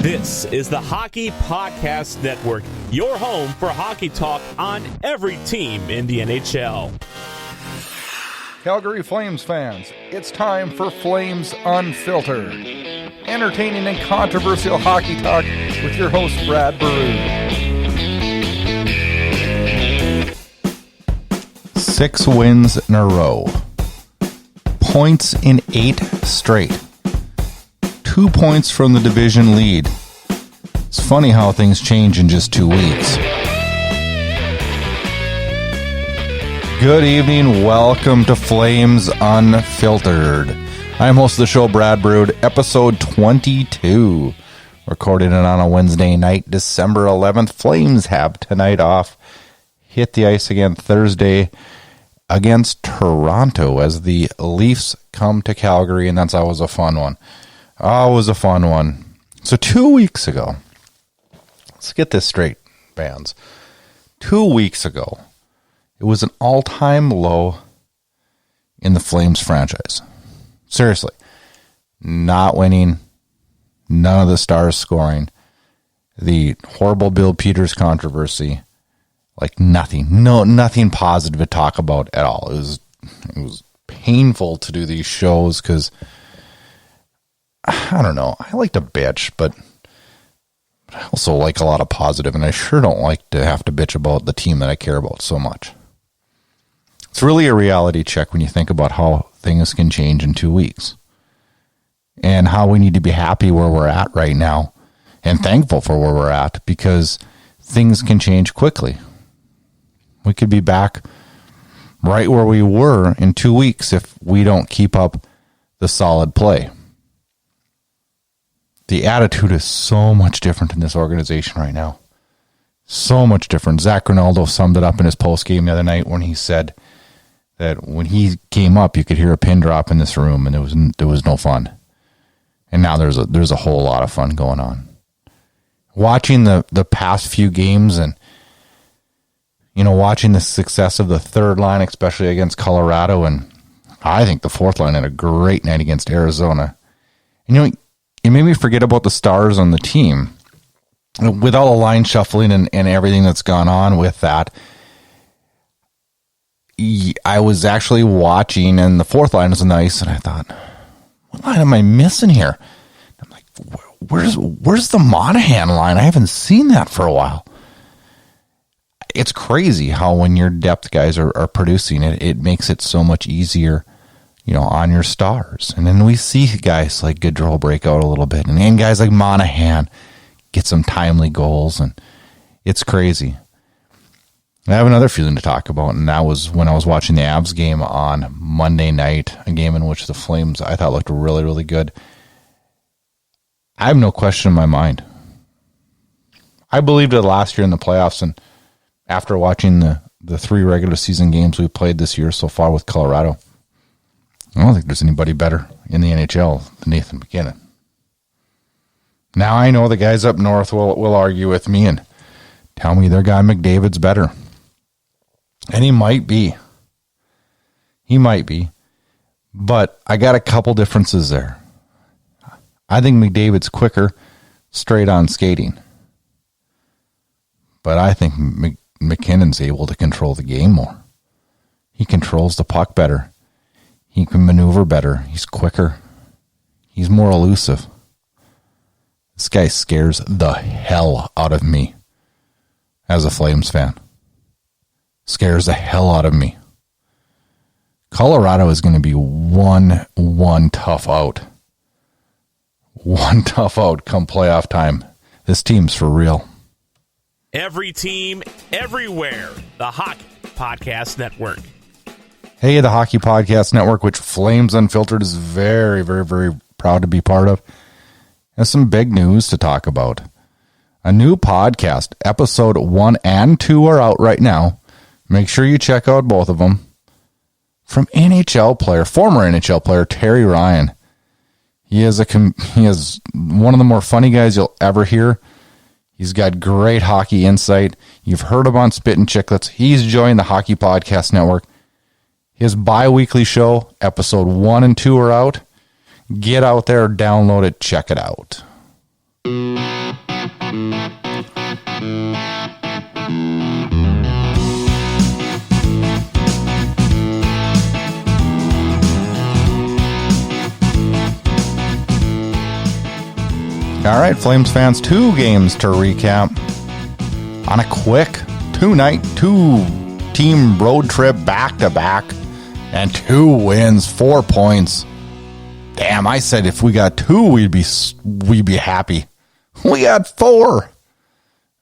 This is the Hockey Podcast Network, your home for hockey talk on every team in the NHL. Calgary Flames fans, it's time for Flames Unfiltered. Entertaining and controversial hockey talk with your host, Brad Baroud. 6 wins in a row. Points in 8 straight. 2 points from the division lead. It's funny how things change in just 2 weeks. Good evening. Welcome to Flames Unfiltered. I'm host of the show, Brad Baroud, episode 22. Recorded it on a Wednesday night, December 11th. Flames have tonight off. Hit the ice again Thursday against Toronto as the Leafs come to Calgary, and that's always a fun one. Always a fun one. So 2 weeks ago, let's get this straight, fans. 2 weeks ago, it was an all-time low in the Flames franchise. Seriously. Not winning, none of the stars scoring, the horrible Bill Peters controversy, like nothing. Nothing positive to talk about at all. It was painful to do these shows because I don't know. I like to bitch, but I also like a lot of positive, and I sure don't like to have to bitch about the team that I care about so much. It's really a reality check when you think about how things can change in 2 weeks and how we need to be happy where we're at right now and thankful for where we're at because things can change quickly. We could be back right where we were in 2 weeks if we don't keep up the solid play. The attitude is so much different in this organization right now. So much different. Zach Rinaldo summed it up in his postgame the other night when he said that when he came up, you could hear a pin drop in this room, and there was no fun. And now there's a whole lot of fun going on. Watching the past few games and watching the success of the third line, especially against Colorado, and I think the fourth line had a great night against Arizona. It made me forget about the stars on the team. With all the line shuffling and everything that's gone on with that, I was actually watching, and the fourth line was nice, and I thought, what line am I missing here? I'm like, where's the Monahan line? I haven't seen that for a while. It's crazy how when your depth guys are producing it makes it so much easier, on your stars. And then we see guys like Gaudreau break out a little bit, and guys like Monahan get some timely goals, and it's crazy. I have another feeling to talk about, and that was when I was watching the Avs game on Monday night, a game in which the Flames, I thought, looked really, really good. I have no question in my mind. I believed it last year in the playoffs, and after watching the 3 regular season games we played this year so far with Colorado, I don't think there's anybody better in the NHL than Nathan MacKinnon. Now I know the guys up north will argue with me and tell me their guy McDavid's better. And he might be. But I got a couple differences there. I think McDavid's quicker, straight on skating. But I think McKinnon's able to control the game more. He controls the puck better. He can maneuver better. He's quicker. He's more elusive. This guy scares the hell out of me as a Flames fan. Scares the hell out of me. Colorado is going to be one tough out. One tough out come playoff time. This team's for real. Every team, everywhere. The Hockey Podcast Network. Hey, the Hockey Podcast Network, which Flames Unfiltered is very, very, very proud to be part of. And some big news to talk about. A new podcast, episode 1 and 2 are out right now. Make sure you check out both of them. From former NHL player, Terry Ryan. He is one of the more funny guys you'll ever hear. He's got great hockey insight. You've heard him on Spittin' Chicklets. He's joined the Hockey Podcast Network. His bi-weekly show, episode 1 and 2 are out. Get out there, download it, check it out. All right, Flames fans, 2 games to recap on a quick 2-night, 2-team road trip back-to-back, and 2 wins, 4 points. Damn, I said if we got 2, we'd be happy. We got 4.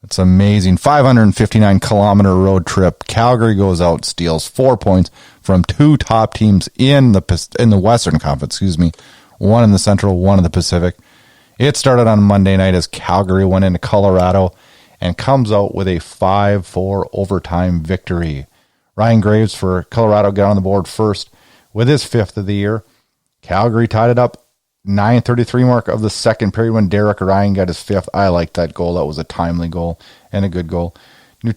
It's amazing. 559-kilometer road trip. Calgary goes out, steals 4 points from 2 top teams in the Western Conference. 1 in the Central, 1 in the Pacific. It started on Monday night as Calgary went into Colorado and comes out with a 5-4 overtime victory. Ryan Graves for Colorado got on the board first with his 5th of the year. Calgary tied it up 9:33 mark of the second period when Derek Ryan got his 5th. I liked that goal. That was a timely goal and a good goal. I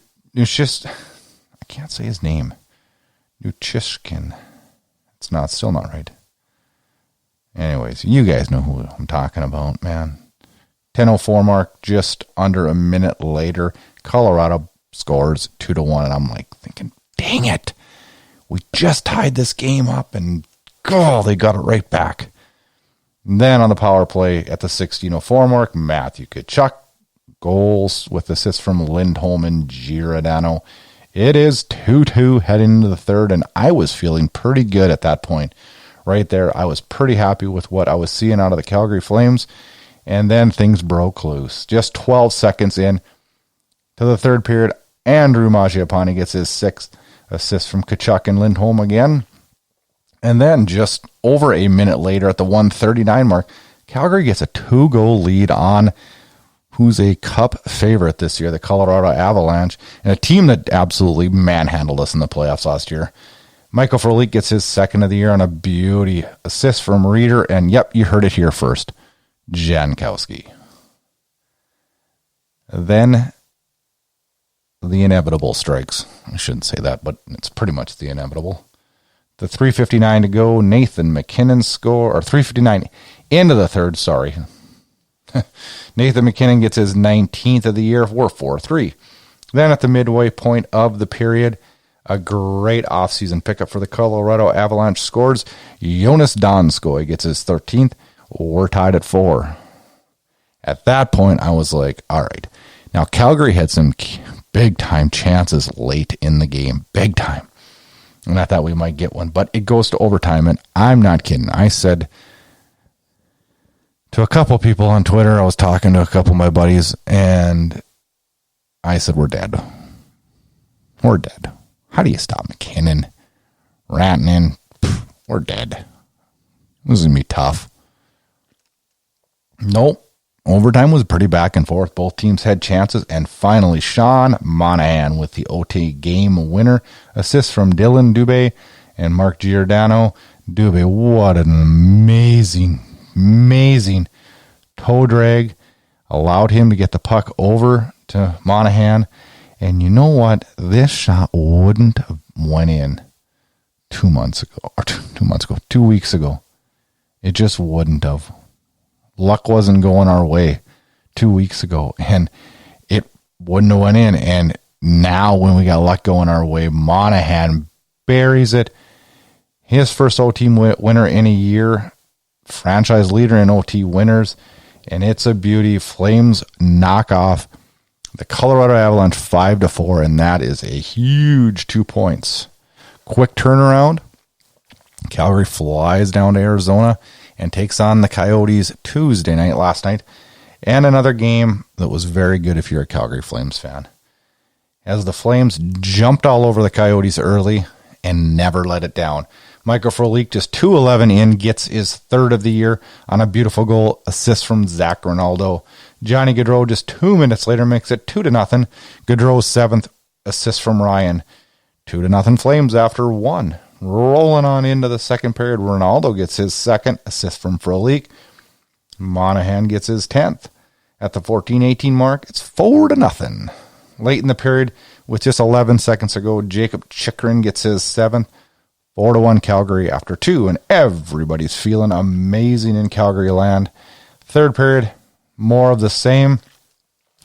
can't say his name. Nuchishkin. It's still not right. Anyways, you guys know who I'm talking about, man. 10:04 mark, just under a minute later, Colorado scores 2-1, and I'm like thinking, dang it, we just tied this game up, and they got it right back. And then on the power play at the 16:04 mark, Matthew Tkachuk goals with assists from Lindholm and Giordano. It is 2-2 heading into the third, and I was feeling pretty good at that point. Right there, I was pretty happy with what I was seeing out of the Calgary Flames, and then things broke loose. Just 12 seconds in to the third period, Andrew Mangiapane gets his 6th assist from Tkachuk and Lindholm again. And then just over a minute later at the 1:39 mark, Calgary gets a 2-goal lead on who's a cup favorite this year, the Colorado Avalanche, and a team that absolutely manhandled us in the playoffs last year. Michael Frolik gets his 2nd of the year on a beauty assist from Reeder, and yep, you heard it here first, Jankowski. Then the inevitable strikes. I shouldn't say that, but it's pretty much the inevitable. The 3:59 to go, Nathan MacKinnon score, or 3:59 into the third, sorry. Nathan MacKinnon gets his 19th of the year. We're 4-3. Then at the midway point of the period, a great offseason pickup for the Colorado Avalanche scores. Jonas Donskoy gets his 13th. We're tied at 4. At that point, I was like, all right. Now, Calgary had some big-time chances late in the game. Big time. And I thought we might get one. But it goes to overtime, and I'm not kidding. I said to a couple people on Twitter, I was talking to a couple of my buddies, and I said, we're dead. We're dead. How do you stop McKinnon? Rantanen, we're dead. This is going to be tough. Nope. Overtime was pretty back and forth. Both teams had chances, and finally Sean Monahan with the OT game winner. Assist from Dylan Dubé and Mark Giordano. Dubé, what an amazing toe drag. Allowed him to get the puck over to Monahan. And you know what? This shot wouldn't have went in 2 weeks ago. It just wouldn't have. Luck wasn't going our way 2 weeks ago, and it wouldn't have went in. And now when we got luck going our way, Monahan buries it. His first OT winner in a year, franchise leader in OT winners, and it's a beauty. Flames knock off the Colorado Avalanche 5-4, and that is a huge 2 points. Quick turnaround. Calgary flies down to Arizona and takes on the Coyotes Tuesday night, last night, and another game that was very good if you're a Calgary Flames fan. As the Flames jumped all over the Coyotes early and never let it down. Michael Frolik, just 2:11 in, gets his 3rd of the year on a beautiful goal, assist from Zach Ronaldo. Johnny Gaudreau just 2 minutes later makes it 2-0. Gaudreau's 7th, assist from Ryan. 2-0 Flames after 1. Rolling on into the second period, Ronaldo gets his 2nd, assist from Frolik. Monahan gets his 10th. At the 14-18 mark, it's 4-0. Late in the period, with just 11 seconds to go, Jacob Chychrun gets his 7th. 4-1 Calgary after 2, and everybody's feeling amazing in Calgary land. Third period, more of the same.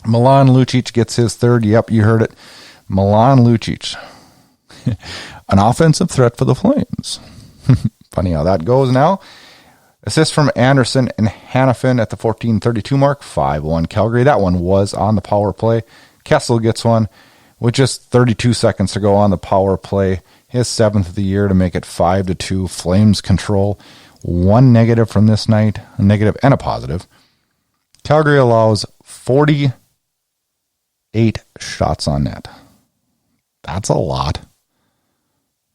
Milan Lucic gets his 3rd. Yep, you heard it. Milan Lucic. An offensive threat for the Flames. Funny how that goes now. Assist from Anderson and Hannafin at the 14:32 mark, 5-1 Calgary. That one was on the power play. Kessel gets one with just 32 seconds to go on the power play. His 7th of the year to make it 5-2. Flames control. One negative from this night, a negative and a positive. Calgary allows 48 shots on net. That's a lot.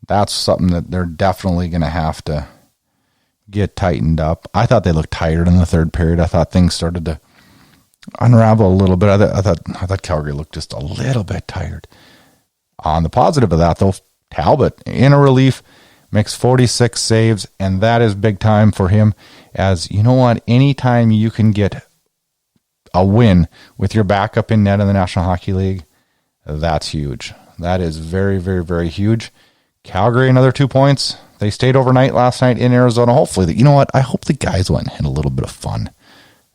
That's something that they're definitely going to have to get tightened up. I thought they looked tired in the third period. I thought things started to unravel a little bit. I thought Calgary looked just a little bit tired. On the positive of that, though, Talbot in a relief makes 46 saves, and that is big time for him. As you know what, anytime you can get a win with your backup in net in the National Hockey League, that's huge. That is very, very, very huge. Calgary, another 2 points. They stayed overnight last night in Arizona. Hopefully, you know what? I hope the guys went and had a little bit of fun.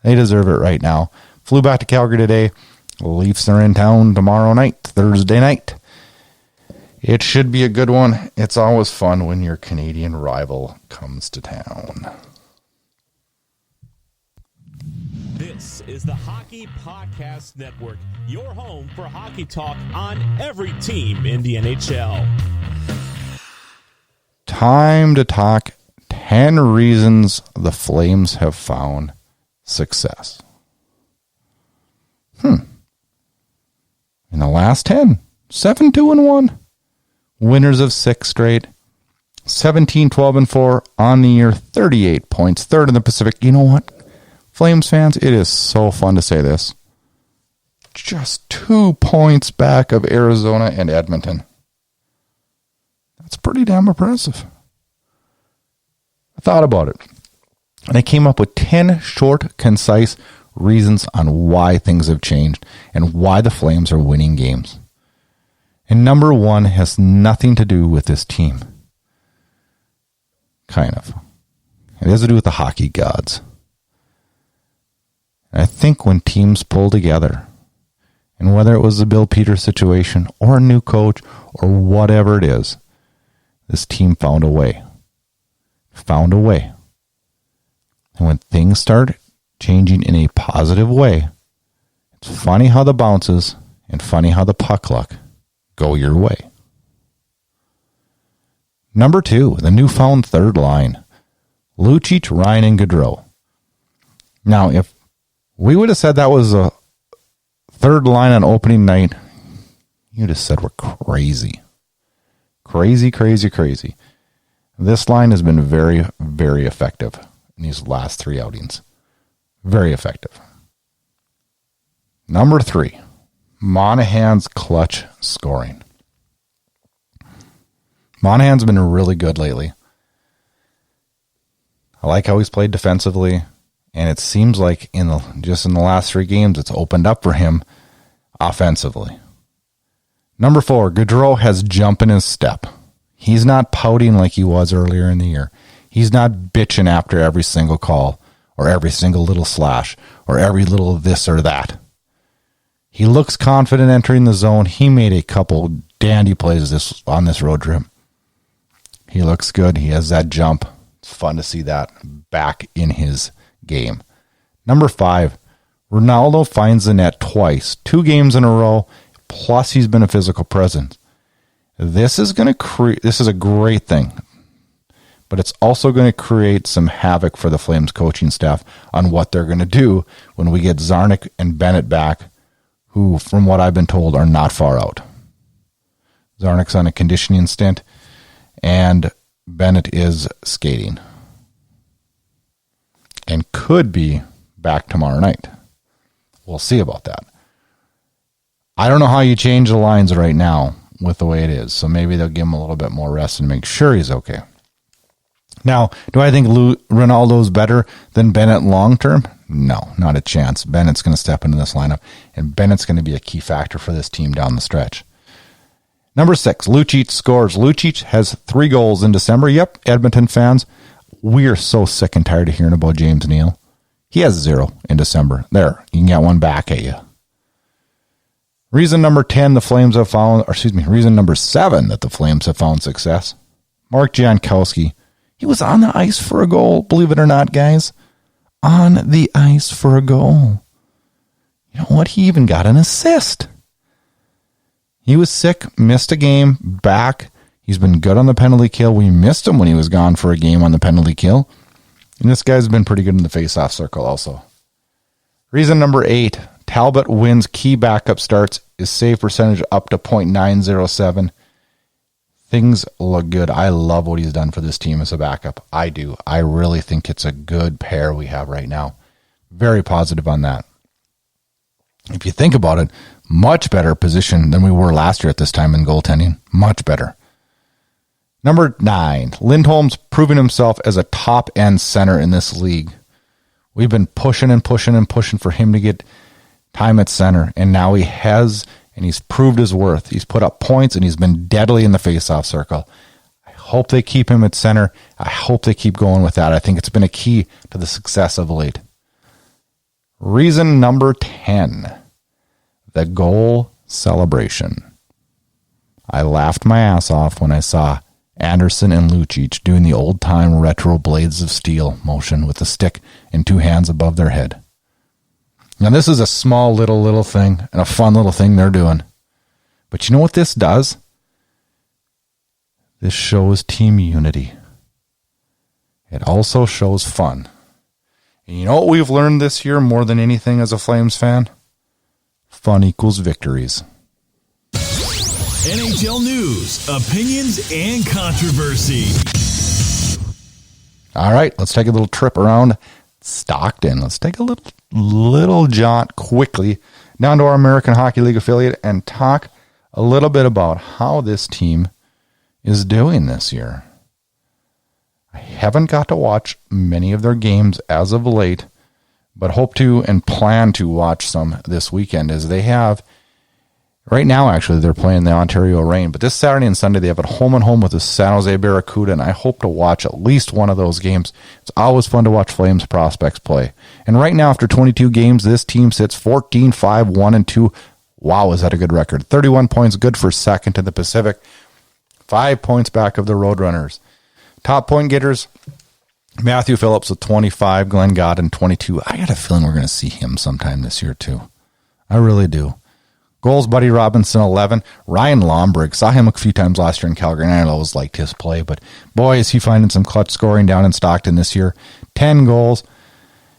They deserve it right now. Flew back to Calgary today. Leafs are in town tomorrow night, Thursday night. It should be a good one. It's always fun when your Canadian rival comes to town. This is the Hockey Podcast Network, your home for hockey talk on every team in the NHL. Time to talk 10 reasons the Flames have found success. In the last 10, 7-2-1. Winners of 6 straight. 17-12-4 on the year, 38 points. Third in the Pacific. You know what? Flames fans, it is so fun to say this. Just 2 points back of Arizona and Edmonton. That's pretty damn impressive. I thought about it. And I came up with 10 short, concise reasons on why things have changed and why the Flames are winning games. And number 1 has nothing to do with this team. Kind of. It has to do with the hockey gods. And I think when teams pull together, and whether it was the Bill Peters situation or a new coach or whatever it is, this team found a way. Found a way. And when things start changing in a positive way, it's funny how the bounces and funny how the puck luck go your way. Number 2, the newfound third line. Lucic, Ryan, and Gaudreau. Now, if we would have said that was a third line on opening night, you'd have said we're crazy. Crazy, crazy, crazy. This line has been very, very effective in these last 3 outings. Very effective. Number 3, Monahan's clutch scoring. Monahan's been really good lately. I like how he's played defensively, and it seems like in the last 3 games, it's opened up for him offensively. Number 4, Gaudreau has jump in his step. He's not pouting like he was earlier in the year. He's not bitching after every single call or every single little slash or every little this or that. He looks confident entering the zone. He made a couple dandy plays on this road trip. He looks good. He has that jump. It's fun to see that back in his game. Number 5, Ronaldo finds the net twice, 2 games in a row, plus he's been a physical presence. This is a great thing, but it's also going to create some havoc for the Flames coaching staff on what they're going to do when we get Zarnik and Bennett back, who, from what I've been told, are not far out. Zarnik's on a conditioning stint, and Bennett is skating and could be back tomorrow night. We'll see about that. I don't know how you change the lines right now with the way it is, so maybe they'll give him a little bit more rest and make sure he's okay. Now, do I think Ronaldo's better than Bennett long term? No, not a chance. Bennett's going to step into this lineup, and Bennett's going to be a key factor for this team down the stretch. Number 6, Lucic scores. Lucic has 3 goals in December. Yep, Edmonton fans, we're so sick and tired of hearing about James Neal. He has 0 in December. There, you can get one back at you. Reason number 10 the Flames have found, reason number 7 that the Flames have found success. Mark Jankowski He was on the ice for a goal, believe it or not, guys. On the ice for a goal. You know what? He even got an assist. He was sick, missed a game, back. He's been good on the penalty kill. We missed him when he was gone for a game on the penalty kill. And this guy's been pretty good in the face-off circle also. Reason number 8, Talbot wins key backup starts. His save percentage up to .907. Things look good. I love what he's done for this team as a backup. I do. I really think it's a good pair we have right now. Very positive on that. If you think about it, much better position than we were last year at this time in goaltending. Much better. Number 9, Lindholm's proven himself as a top-end center in this league. We've been pushing and pushing and pushing for him to get time at center, and now he has, and he's proved his worth. He's put up points, and he's been deadly in the face-off circle. I hope they keep him at center. I hope they keep going with that. I think it's been a key to the success of late. Reason number 10, the goal celebration. I laughed my ass off when I saw Anderson and Lucic doing the old-time retro Blades of Steel motion with the stick in 2 hands above their head. Now, this is a small little thing and a fun little thing they're doing. But you know what this does? This shows team unity. It also shows fun. And you know what we've learned this year more than anything as a Flames fan? Fun equals victories. NHL news, opinions, and controversy. All right, let's take a little trip around Stockton. Let's take a little jaunt quickly down to our American Hockey League affiliate and talk a little bit about how this team is doing this year. I haven't got to watch many of their games as of late, but hope to and plan to watch some this weekend as they have. Right now, actually, they're playing the Ontario Reign, but this Saturday and Sunday, they have it home and home with the San Jose Barracuda, and I hope to watch at least one of those games. It's always fun to watch Flames prospects play. And right now, after 22 games, this team sits 14-5-1-2. Wow, is that a good record? 31 points, good for second in the Pacific. 5 points back of the Roadrunners. Top point getters, Matthew Phillips with 25, Glenn Godden 22. I got a feeling we're going to see him sometime this year, too. I really do. Goals, Buddy Robinson, 11. Ryan Lomberg, saw him a few times last year in Calgary, and I always liked his play, but boy, is he finding some clutch scoring down in Stockton this year. 10 goals,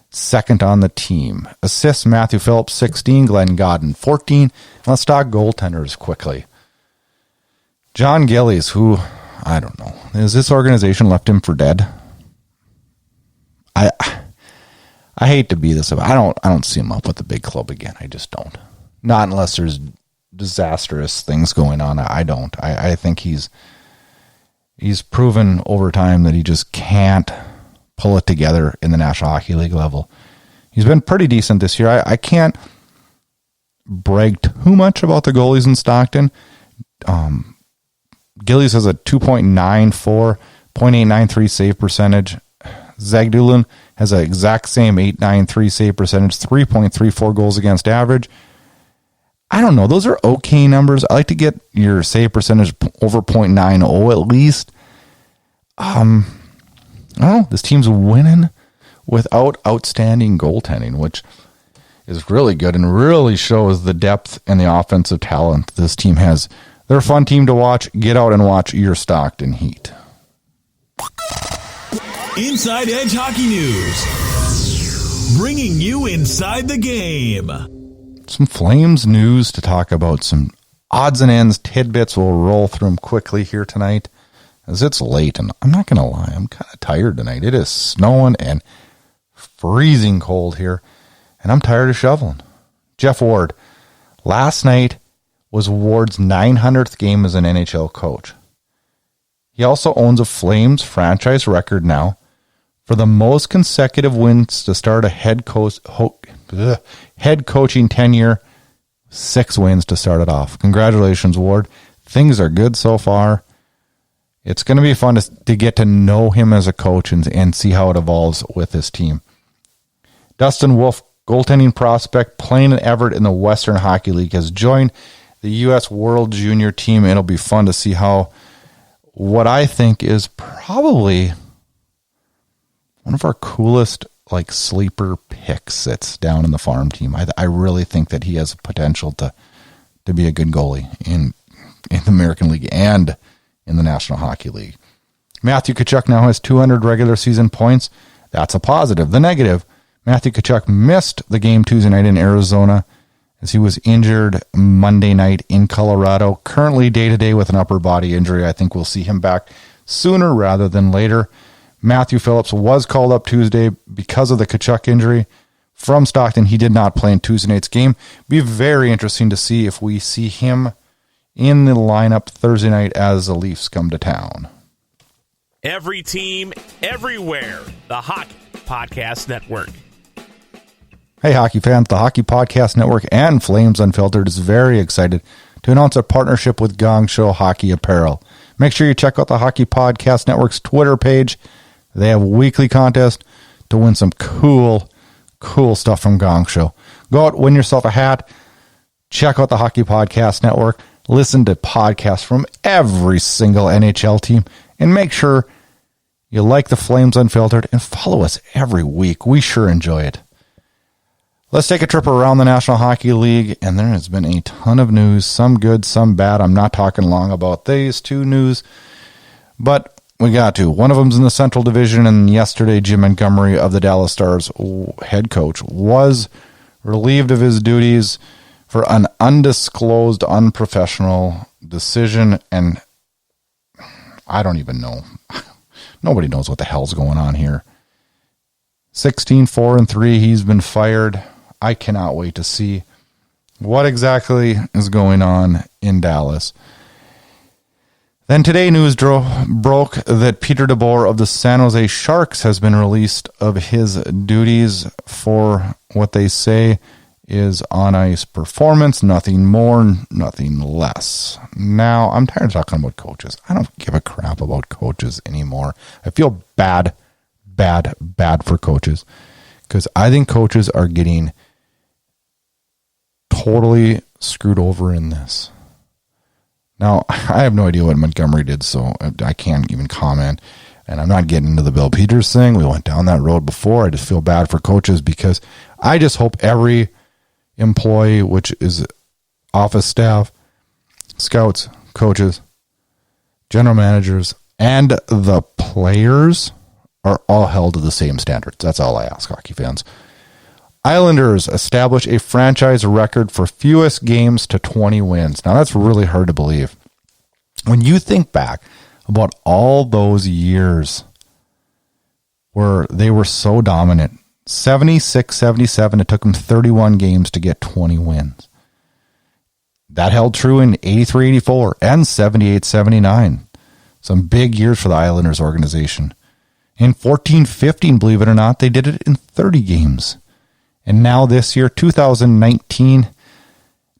second on the team. Assists, Matthew Phillips, 16. Glenn Godden, 14. Let's talk goaltenders quickly. John Gillies, who, I don't know, has this organization left him for dead? I hate to be this, but I don't see him up with the big club again. I just don't. Not unless there's disastrous things going on. I don't. I think he's proven over time that he just can't pull it together in the National Hockey League level. He's been pretty decent this year. I can't brag too much about the goalies in Stockton. Gillies has a 2.94, .893 save percentage. Zach Doolin has an exact same 8.93 save percentage, 3.34 goals against average. I don't know. Those are okay numbers. I like to get your save percentage over .90 at least. I don't know. This team's winning without outstanding goaltending, which is really good and really shows the depth and the offensive talent this team has. They're a fun team to watch. Get out and watch your Stockton Heat. Inside Edge Hockey News. Bringing you inside the game. Some Flames news to talk about. Some odds and ends, tidbits. We'll roll through them quickly here tonight as it's late. And I'm not going to lie, I'm kind of tired tonight. It is snowing and freezing cold here. And I'm tired of shoveling. Jeff Ward. Last night was Ward's 900th game as an NHL coach. He also owns a Flames franchise record now for the most consecutive wins to start a head coaching tenure. 6 wins to start it off. Congratulations, Ward. Things are good so far. It's going to be fun to get to know him as a coach and see how it evolves with this team. Dustin Wolf, goaltending prospect, playing in Everett in the Western Hockey League, has joined the U.S. World Junior team. It'll be fun to see how what I think is probably one of our coolest like sleeper picks sits down in the farm team. I really think that he has potential to be a good goalie in the American League and in the National Hockey League. Matthew Tkachuk now has 200 regular season points. That's a positive. The negative, Matthew Tkachuk missed the game Tuesday night in Arizona as he was injured Monday night in Colorado. Currently day-to-day with an upper body injury. I think we'll see him back sooner rather than later. Matthew Phillips was called up Tuesday because of the Tkachuk injury from Stockton. He did not play in Tuesday night's game. Be very interesting to see if we see him in the lineup Thursday night as the Leafs come to town. Every team, everywhere. The Hockey Podcast Network. Hey, hockey fans. The Hockey Podcast Network and Flames Unfiltered is very excited to announce a partnership with Gong Show Hockey Apparel. Make sure you check out the Hockey Podcast Network's Twitter page. They have a weekly contest to win some cool stuff from Gong Show. Go out, win yourself a hat. Check out the Hockey Podcast Network. Listen to podcasts from every single NHL team. And make sure you like the Flames Unfiltered and follow us every week. We sure enjoy it. Let's take a trip around the National Hockey League. And there has been a ton of news. Some good, some bad. I'm not talking long about these two news. But we got to. One of them's in the Central Division. And yesterday, Jim Montgomery of the Dallas Stars head coach was relieved of his duties for an undisclosed, unprofessional decision. And I don't even know. Nobody knows what the hell's going on here. 16-4-3. He's been fired. I cannot wait to see what exactly is going on in Dallas. Then today, news broke that Peter DeBoer of the San Jose Sharks has been released of his duties for what they say is on-ice performance, nothing more, nothing less. Now, I'm tired of talking about coaches. I don't give a crap about coaches anymore. I feel bad for coaches because I think coaches are getting totally screwed over in this. Now, I have no idea what Montgomery did, so I can't even comment. And I'm not getting into the Bill Peters thing. We went down that road before. I just feel bad for coaches because I just hope every employee, which is office staff, scouts, coaches, general managers, and the players are all held to the same standards. That's all I ask, hockey fans. Islanders establish a franchise record for fewest games to 20 wins. Now, that's really hard to believe. When you think back about all those years where they were so dominant, 76-77, it took them 31 games to get 20 wins. That held true in 83-84 and 78-79. Some big years for the Islanders organization. In 14-15, believe it or not, they did it in 30 games. And now this year, 2019,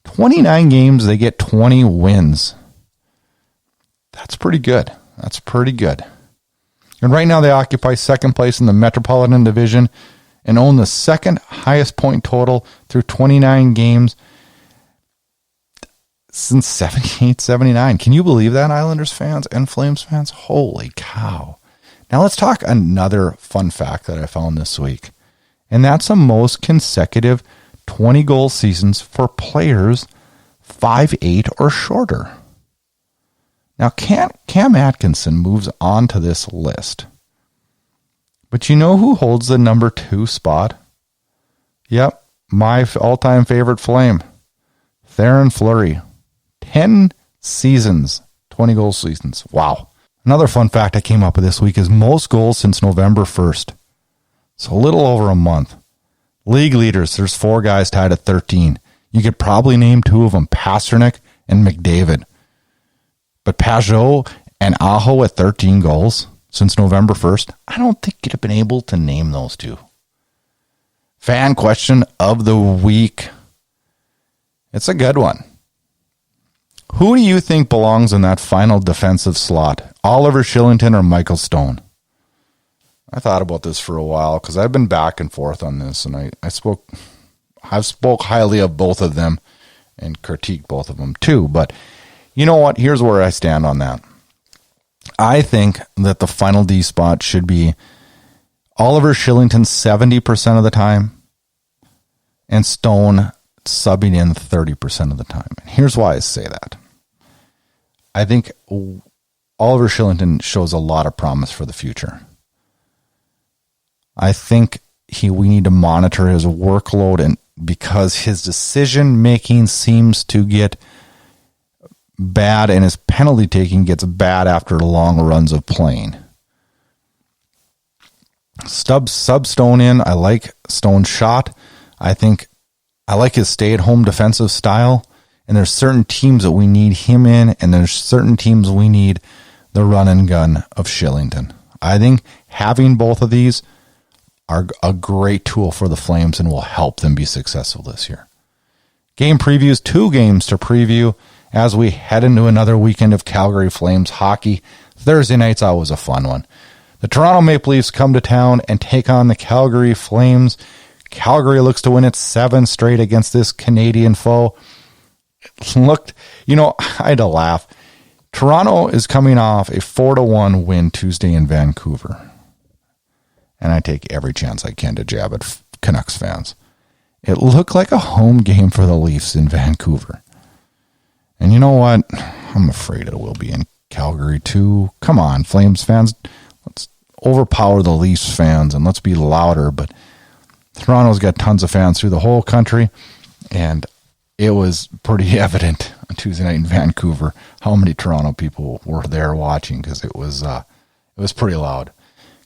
29 games, they get 20 wins. That's pretty good. That's pretty good. And right now they occupy second place in the Metropolitan Division and own the second highest point total through 29 games since 78-79. Can you believe that, Islanders fans and Flames fans? Holy cow. Now let's talk another fun fact that I found this week. And that's the most consecutive 20-goal seasons for players 5'8" or shorter. Now, Cam Atkinson moves on to this list. But you know who holds the number 2 spot? Yep, my all-time favorite Flame, Theoren Fleury. 10 seasons, 20-goal seasons. Wow. Another fun fact I came up with this week is most goals since November 1st. So a little over a month. League leaders, there's 4 guys tied at 13. You could probably name 2 of them, Pasternak and McDavid. But Pajot and Aho at 13 goals since November 1st, I don't think you'd have been able to name those 2. Fan question of the week. It's a good one. Who do you think belongs in that final defensive slot? Oliver Kylington or Michael Stone? I thought about this for a while because I've been back and forth on this, and I've spoke highly of both of them and critiqued both of them too. But you know what? Here's where I stand on that. I think that the final D spot should be Oliver Kylington 70% of the time, and Stone subbing in 30% of the time. And here's why I say that. I think Oliver Kylington shows a lot of promise for the future. I think we need to monitor his workload, and because his decision making seems to get bad and his penalty taking gets bad after long runs of playing. Sub Stone in. I like Stone's shot. I think I like his stay-at-home defensive style. And there's certain teams that we need him in, and there's certain teams we need the run and gun of Kylington. I think having both of these are a great tool for the Flames and will help them be successful this year. Game previews, 2 games to preview as we head into another weekend of Calgary Flames hockey. Thursday night's always a fun one. The Toronto Maple Leafs come to town and take on the Calgary Flames. Calgary looks to win its 7 straight against this Canadian foe. Looked, I had to laugh. Toronto is coming off a 4-1 win Tuesday in Vancouver. And I take every chance I can to jab at Canucks fans. It looked like a home game for the Leafs in Vancouver. And you know what? I'm afraid it will be in Calgary too. Come on, Flames fans. Let's overpower the Leafs fans and let's be louder. But Toronto's got tons of fans through the whole country. And it was pretty evident on Tuesday night in Vancouver how many Toronto people were there watching, because it was pretty loud.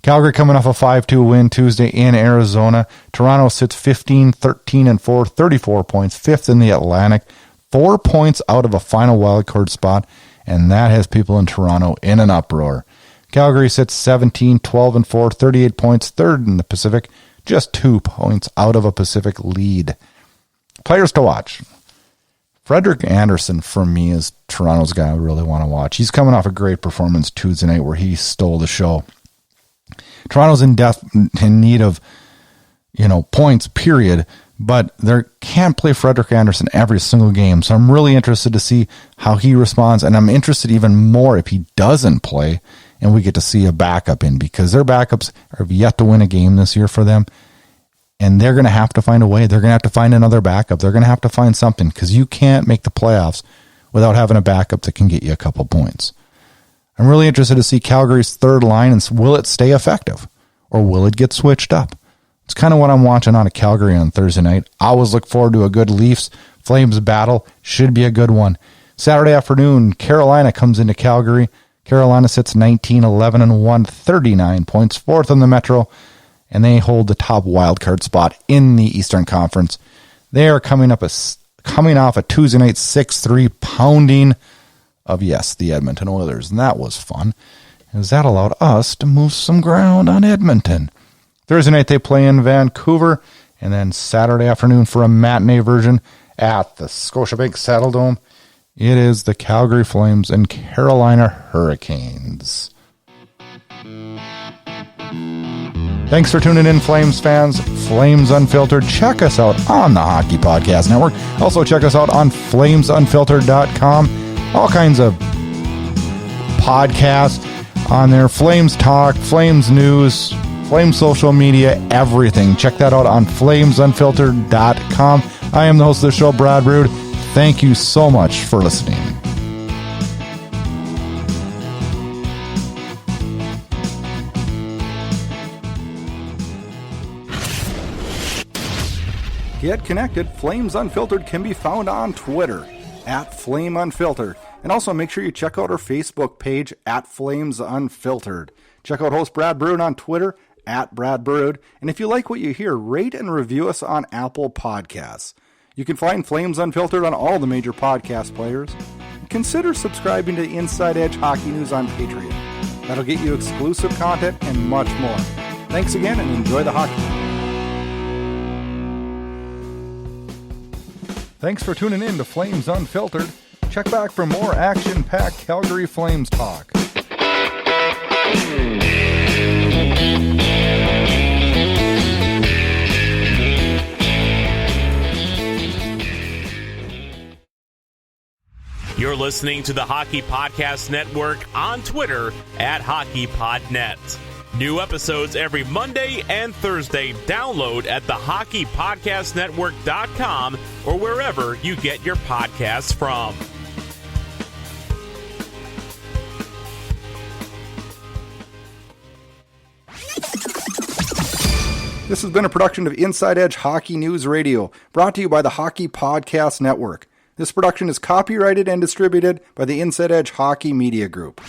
Calgary coming off a 5-2 win Tuesday in Arizona. Toronto sits 15-13-4, 34 points, 5th in the Atlantic, 4 points out of a final wildcard spot, and that has people in Toronto in an uproar. Calgary sits 17-12-4, 38 points, 3rd in the Pacific, just 2 points out of a Pacific lead. Players to watch. Frederik Andersen, for me, is Toronto's guy I really want to watch. He's coming off a great performance Tuesday night where he stole the show. Toronto's in need of, points, period, but they can't play Frederik Andersen every single game. So I'm really interested to see how he responds, and I'm interested even more if he doesn't play and we get to see a backup in, because their backups have yet to win a game this year for them. And they're going to have to find a way. They're going to have to find another backup. They're going to have to find something, because you can't make the playoffs without having a backup that can get you a couple points. I'm really interested to see Calgary's third line, and will it stay effective or will it get switched up? It's kind of what I'm watching out of Calgary on Thursday night. I always look forward to a good Leafs-Flames battle. Should be a good one. Saturday afternoon, Carolina comes into Calgary. Carolina sits 19-11-1, 39 points, 4th in the Metro. And they hold the top wildcard spot in the Eastern Conference. They are coming off a Tuesday night 6-3 pounding of, the Edmonton Oilers. And that was fun, as that allowed us to move some ground on Edmonton. Thursday night they play in Vancouver, and then Saturday afternoon for a matinee version at the Scotiabank Saddledome, it is the Calgary Flames and Carolina Hurricanes. Thanks for tuning in, Flames fans. Flames Unfiltered. Check us out on the Hockey Podcast Network. Also, check us out on FlamesUnfiltered.com. All kinds of podcasts on there. Flames Talk, Flames News, Flames Social Media, everything. Check that out on FlamesUnfiltered.com. I am the host of the show, Brad Brood. Thank you so much for listening. Get connected. Flames Unfiltered can be found on Twitter @FlameUnfiltered. And also make sure you check out our Facebook page @FlamesUnfiltered. Check out host Brad Brood on Twitter @BradBrood. And if you like what you hear, rate and review us on Apple Podcasts. You can find Flames Unfiltered on all the major podcast players. Consider subscribing to Inside Edge Hockey News on Patreon. That'll get you exclusive content and much more. Thanks again and enjoy the hockey. Thanks for tuning in to Flames Unfiltered. Check back for more action-packed Calgary Flames talk. You're listening to the Hockey Podcast Network on Twitter @HockeyPodNet. New episodes every Monday and Thursday. Download at thehockeypodcastnetwork.com or wherever you get your podcasts from. This has been a production of Inside Edge Hockey News Radio, brought to you by the Hockey Podcast Network. This production is copyrighted and distributed by the Inside Edge Hockey Media Group.